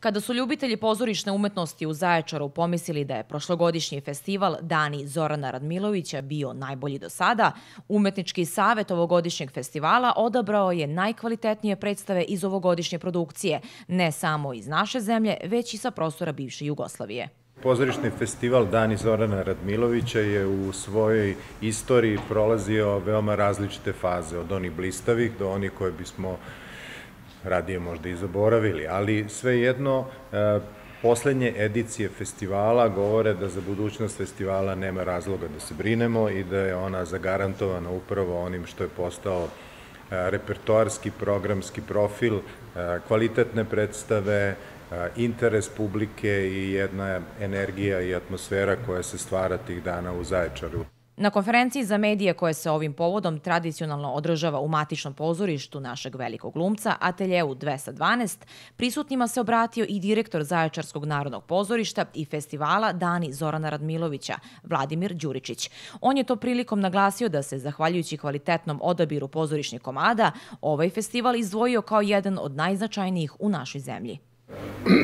Kada su ljubitelji pozorišne umetnosti u Zaječaru pomislili da je prošlogodišnji festival Dani Zorana Radmilovića bio najbolji do sada, Umetnički savet ovogodišnjeg festivala odabrao je najkvalitetnije predstave iz ovogodišnje produkcije, ne samo iz naše zemlje, već i sa prostora bivše Jugoslavije. Pozorišni festival Dani Zorana Radmilovića je u svojoj istoriji prolazio veoma različite faze, od onih blistavih do onih koje bismo radije možda i zaboravili, ali svejedno poslednje edicije festivala govore da za budućnost festivala nema razloga da se brinemo i da je ona zagarantovana upravo onim što je postao repertoarski, programski profil, kvalitetne predstave, interes publike i jedna energija i atmosfera koja se stvara tih dana u Zaječaru. Na konferenciji za medije koje se ovim povodom tradicionalno održava u matičnom pozorištu našeg velikog glumca, Ateljeu 212, prisutnima se obratio i direktor Zaječarskog narodnog pozorišta i festivala Dani Zorana Radmilovića, Vladimir Đuričić. On je to prilikom naglasio da se, zahvaljujući kvalitetnom odabiru pozorišnih komada, ovaj festival izdvojio kao jedan od najznačajnijih u našoj zemlji.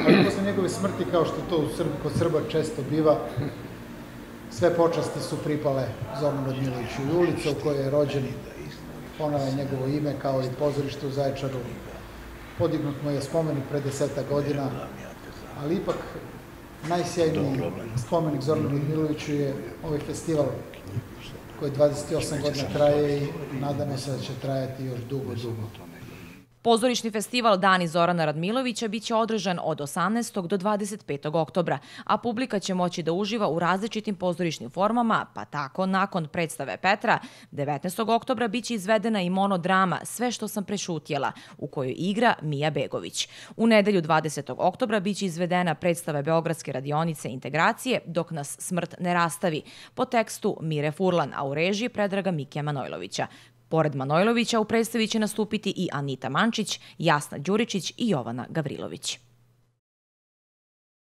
Ali posle njegove smrti, kao što to kod Srba često biva, sve počasti su pripale Zoranu Radmiloviću i ulica u kojoj je rođen, ponavlja njegovo ime, kao i pozorište u Zaječaru. Podignut mu je spomenik pre 10 godina, ali ipak najsjajniji spomenik Zoranu Radmiloviću je ovaj festival koji 28 godina traje i nadamo se da će trajati još dugo. Pozorišni festival Dani Zorana Radmilovića biće održan od 18. do 25. oktobra, a publika će moći da uživa u različitim pozorišnim formama, pa tako nakon predstave Petra, 19. oktobra biće izvedena i monodrama Sve što sam prešutjela, u kojoj igra Mija Begović. U nedelju 20. oktobra biće izvedena predstava Beogradske radionice integracije Dok nas smrt ne rastavi, po tekstu Mire Furlan, a u režiji Predraga Mikija Manojlovića. Pored Manojlovića u predstavi će nastupiti i Anita Mančić, Jasna Đuričić i Jovana Gavrilović.